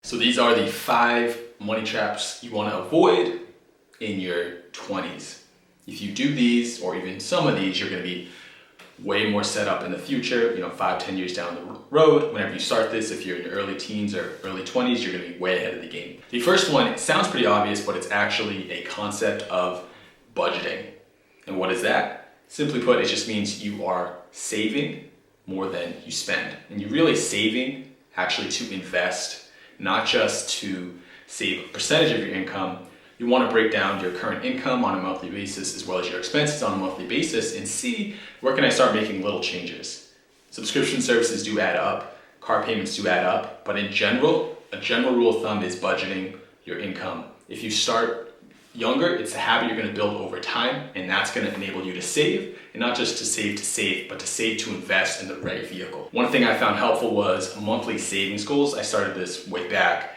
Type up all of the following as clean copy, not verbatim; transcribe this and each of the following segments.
So these are the 5 money traps you want to avoid in your 20s. If you do these, or even some of these, you're going to be way more set up in the future, 5-10 years down the road. Whenever you start this, if you're in your early teens or early 20s, you're going to be way ahead of the game. The first one, it sounds pretty obvious, but it's actually a concept of budgeting. And what is that? Simply put, it just means you are saving more than you spend. And you're really saving actually to invest, not just to save a percentage of your income. You want to break down your current income on a monthly basis as well as your expenses on a monthly basis and see, where can I start making little changes? Subscription services do add up, car payments do add up, but in general, a general rule of thumb is budgeting your income. If you start younger, it's a habit you're going to build over time, and that's going to enable you to save, and not just to save, but to save to invest in the right vehicle. One thing I found helpful was monthly savings goals. I started this way back,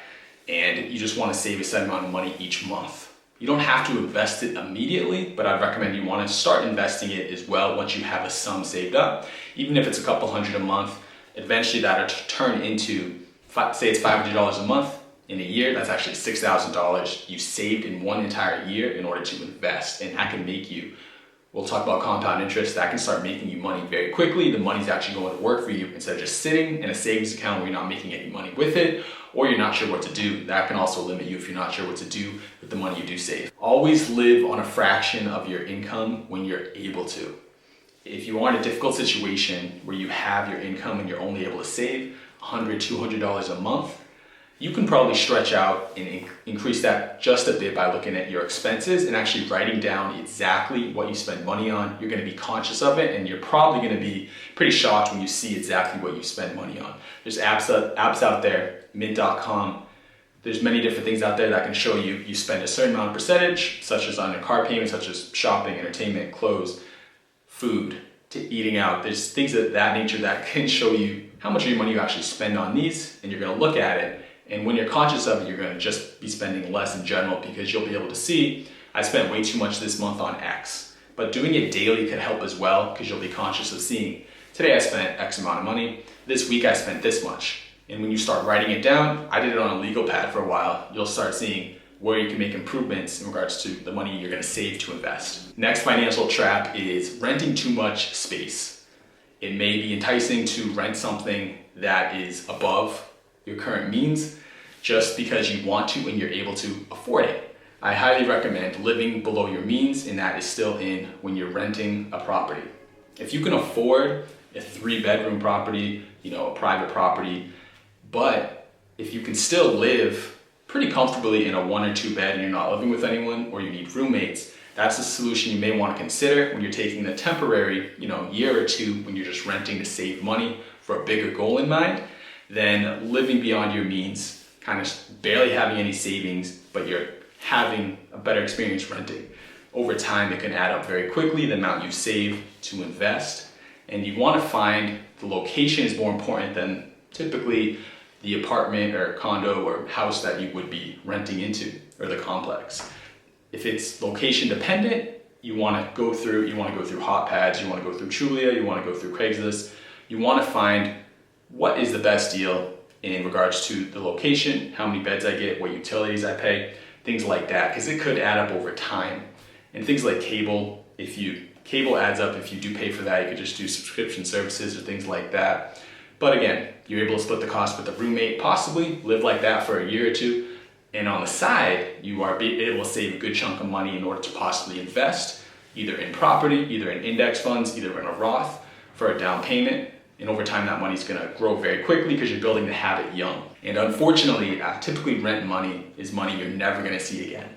and you just want to save a set amount of money each month. You don't have to invest it immediately, but I'd recommend you want to start investing it as well once you have a sum saved up. Even if it's a couple hundred a month, eventually that'll turn into, say it's $500 a month. In a year, that's actually $6,000 you saved in one entire year in order to invest. And that can make you, we'll talk about compound interest, that can start making you money very quickly. The money's actually going to work for you instead of just sitting in a savings account where you're not making any money with it, or you're not sure what to do. That can also limit you if you're not sure what to do with the money you do save. Always live on a fraction of your income when you're able to. If you are in a difficult situation where you have your income and you're only able to save $100, $200 a month, you can probably stretch out and increase that just a bit by looking at your expenses and actually writing down exactly what you spend money on. You're going to be conscious of it, and you're probably going to be pretty shocked when you see exactly what you spend money on. There's apps out there, mint.com. There's many different things out there that can show you spend a certain amount of percentage, such as on a car payment, such as shopping, entertainment, clothes, food, to eating out. There's things of that nature that can show you how much of your money you actually spend on these, and you're going to look at it. And when you're conscious of it, you're going to just be spending less in general, because you'll be able to see, I spent way too much this month on X. But doing it daily could help as well, because you'll be conscious of seeing, today I spent X amount of money, this week I spent this much. And when you start writing it down, I did it on a legal pad for a while, you'll start seeing where you can make improvements in regards to the money you're going to save to invest. Next financial trap is renting too much space. It may be enticing to rent something that is above your current means just because you want to and you're able to afford it. I highly recommend living below your means, and that is still in when you're renting a property. If you can afford a 3-bedroom property, a private property, but if you can still live pretty comfortably in a 1 or 2 bed and you're not living with anyone, or you need roommates, that's a solution you may want to consider when you're taking the temporary, year or two when you're just renting to save money for a bigger goal in mind. Then living beyond your means, kind of barely having any savings, but you're having a better experience renting. Over time, it can add up very quickly, the amount you save to invest. And you want to find the location is more important than typically the apartment or condo or house that you would be renting into, or the complex. If it's location dependent, you want to go through Hotpads, you want to go through Trulia, you want to go through Craigslist. You want to find what is the best deal in regards to the location, how many beds I get, what utilities I pay, things like that, because it could add up over time. And things like cable, cable adds up. If you do pay for that, you could just do subscription services or things like that. But again, you're able to split the cost with a roommate, possibly live like that for a year or two. And on the side, you are able to save a good chunk of money in order to possibly invest, either in property, either in index funds, either in a Roth for a down payment. And over time, that money is going to grow very quickly because you're building the habit young. And unfortunately, typically rent money is money you're never going to see again.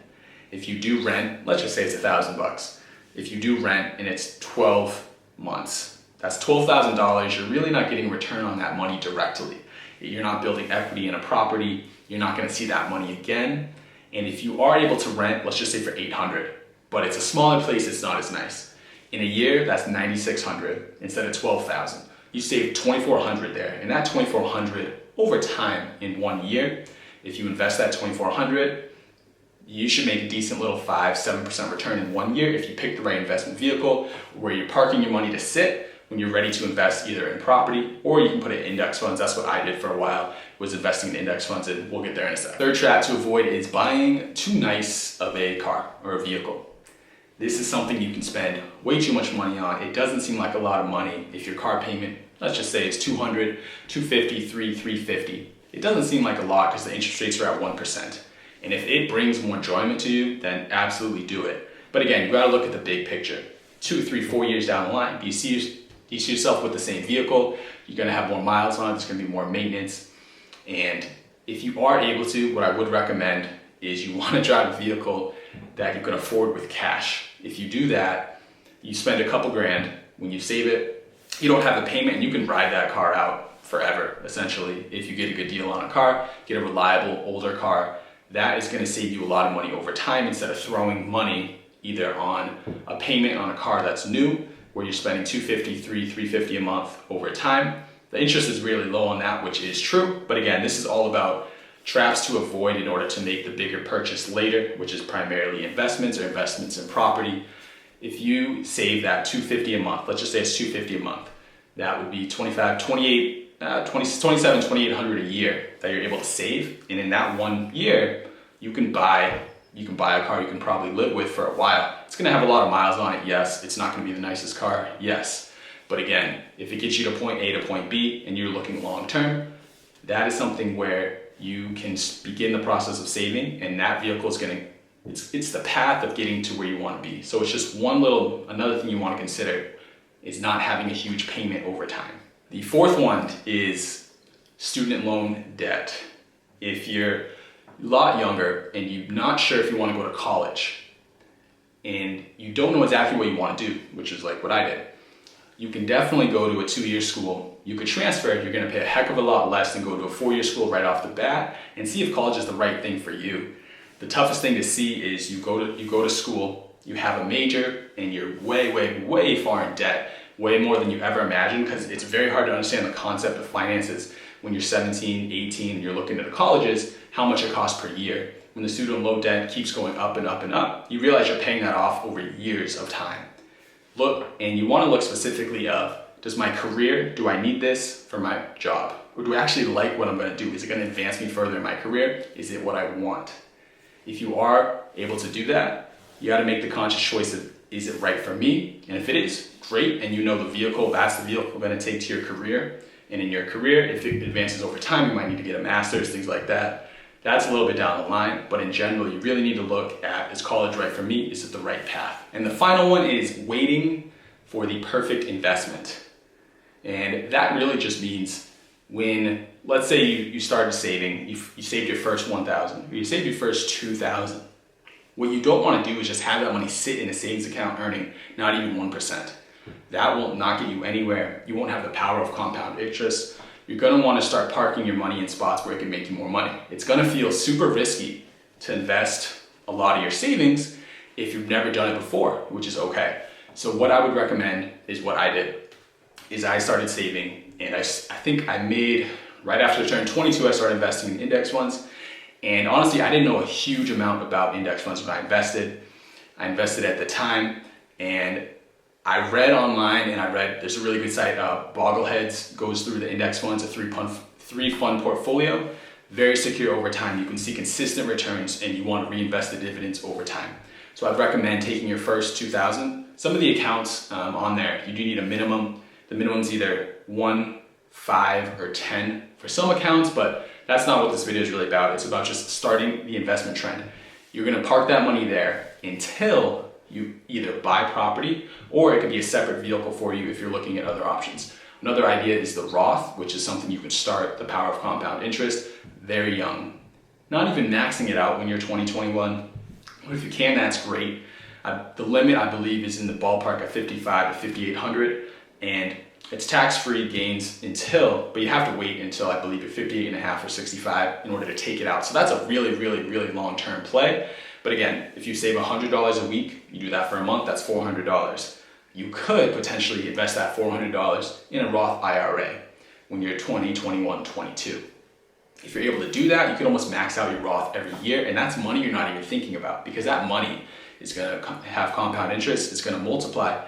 If you do rent, let's just say it's $1,000. If you do rent and it's 12 months, that's $12,000. You're really not getting a return on that money directly. You're not building equity in a property. You're not going to see that money again. And if you are able to rent, let's just say for $800, but it's a smaller place, it's not as nice. In a year, that's $9,600 instead of $12,000. You save $2,400 there, and that $2,400 over time in 1 year, if you invest that $2,400, you should make a decent little 5-7% return in 1 year if you pick the right investment vehicle where you're parking your money to sit when you're ready to invest either in property or you can put it in index funds. That's what I did for a while, was investing in index funds, and we'll get there in a sec. Third trap to avoid is buying too nice of a car or a vehicle. This is something you can spend way too much money on. It doesn't seem like a lot of money if your car payment, let's just say, is $200, $250, $350. It doesn't seem like a lot because the interest rates are at 1%. And if it brings more enjoyment to you, then absolutely do it. But again, you gotta look at the big picture. 2, 3, 4 years down the line, do you see yourself with the same vehicle? You're gonna have more miles on it, there's gonna be more maintenance. And if you are able to, what I would recommend is you wanna drive a vehicle that you can afford with cash. If you do that, you spend a couple grand, when you save it, you don't have the payment, and you can ride that car out forever, essentially. If you get a good deal on a car, get a reliable, older car, that is gonna save you a lot of money over time instead of throwing money either on a payment on a car that's new, where you're spending $250, $350 a month over time. The interest is really low on that, which is true. But again, this is all about traps to avoid in order to make the bigger purchase later, which is primarily investments or investments in property. If you save that $250 a month, let's just say it's $250 a month, that would be $2,700 a year that you're able to save. And in that 1 year, you can buy a car you can probably live with for a while. It's gonna have a lot of miles on it, yes. It's not gonna be the nicest car, yes. But again, if it gets you to point A to point B and you're looking long term, that is something where you can begin the process of saving, and that vehicle is it's the path of getting to where you want to be. So it's just another thing you want to consider is not having a huge payment over time. The fourth one is student loan debt. If you're a lot younger and you're not sure if you want to go to college and you don't know exactly what you want to do, which is like what I did, you can definitely go to a 2-year school. You could transfer, you're gonna pay a heck of a lot less than go to a 4-year school right off the bat and see if college is the right thing for you. The toughest thing to see is you go to school, you have a major, and you're way, way, way far in debt, way more than you ever imagined, because it's very hard to understand the concept of finances when you're 17, 18, and you're looking at the colleges, how much it costs per year. When the student loan debt keeps going up and up and up, you realize you're paying that off over years of time. Look, and you want to look specifically of, does my career, do I need this for my job? Or do I actually like what I'm going to do? Is it going to advance me further in my career? Is it what I want? If you are able to do that, you got to make the conscious choice of, is it right for me? And if it is, great, and you know that's the vehicle going to take to your career. And in your career, if it advances over time, you might need to get a master's, things like that. That's a little bit down the line, but in general, you really need to look at, is college right for me? Is it the right path? And the final one is waiting for the perfect investment. And that really just means when, let's say you started saving, you saved your first $1,000, or you saved your first $2,000. What you don't want to do is just have that money sit in a savings account earning not even 1%. That will not get you anywhere. You won't have the power of compound interest. You're going to want to start parking your money in spots where it can make you more money. It's going to feel super risky to invest a lot of your savings if you've never done it before, which is okay. So what I would recommend is what I did, is I started saving, and I think I made, right after I turned 22, I started investing in index funds. And honestly, I didn't know a huge amount about index funds when I invested. I invested at the time, and I read online, and there's a really good site, Boggleheads, goes through the index funds, a three-fund portfolio, very secure over time. You can see consistent returns, and you want to reinvest the dividends over time. So I'd recommend taking your first $2,000. Some of the accounts on there, you do need a minimum. The minimum is either 1, 5, or 10 for some accounts, but that's not what this video is really about. It's about just starting the investment trend. You're going to park that money there until you either buy property, or it could be a separate vehicle for you if you're looking at other options. Another idea is the Roth, which is something you can start, the power of compound interest, very young. Not even maxing it out when you're 20, 21. But if you can, that's great. The limit, I believe, is in the ballpark of 55 to 5,800, and it's tax-free gains but you have to wait until, I believe, you're 58 and a half or 65 in order to take it out. So that's a really, really, really long-term play. But again, if you save $100 a week, you do that for a month, that's $400. You could potentially invest that $400 in a Roth IRA when you're 20, 21, 22. If you're able to do that, you can almost max out your Roth every year, and that's money you're not even thinking about, because that money is going to have compound interest, it's going to multiply.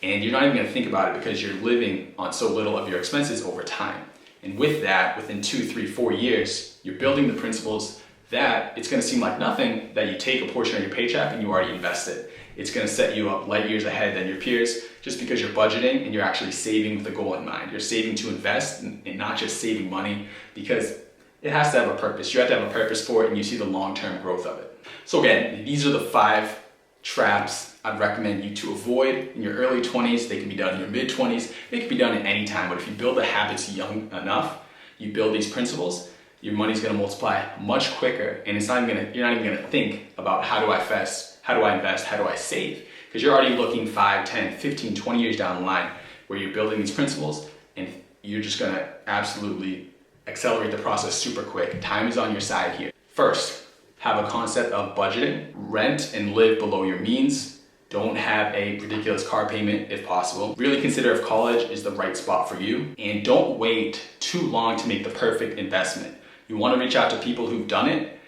And you're not even gonna think about it because you're living on so little of your expenses over time. And with that, within 2, 3, 4 years, you're building the principles that it's gonna seem like nothing that you take a portion of your paycheck and you already invested. It's gonna set you up light years ahead than your peers just because you're budgeting and you're actually saving with a goal in mind. You're saving to invest and not just saving money, because it has to have a purpose. You have to have a purpose for it and you see the long-term growth of it. So again, these are the 5 traps I'd recommend you to avoid in your early 20s. They can be done in your mid-20s. They can be done at any time, but if you build the habits young enough, you build these principles, your money's gonna multiply much quicker, and you're not even gonna think about how do I invest, how do I save? Because you're already looking 5, 10, 15, 20 years down the line where you're building these principles, and you're just gonna absolutely accelerate the process super quick. Time is on your side here. First, have a concept of budgeting. Rent and live below your means. Don't have a ridiculous car payment if possible. Really consider if college is the right spot for you. And don't wait too long to make the perfect investment. You wanna reach out to people who've done it.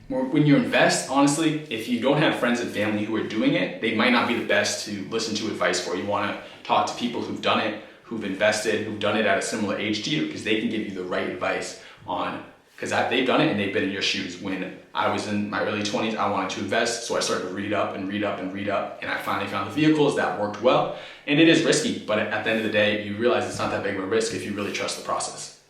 When you invest, honestly, if you don't have friends and family who are doing it, they might not be the best to listen to advice for. You wanna talk to people who've done it, who've invested, who've done it at a similar age to you, because they can give you the right advice on, because they've done it and they've been in your shoes. When I was in my early 20s, I wanted to invest, so I started to read up, and I finally found the vehicles that worked well. And it is risky, but at the end of the day, you realize it's not that big of a risk if you really trust the process.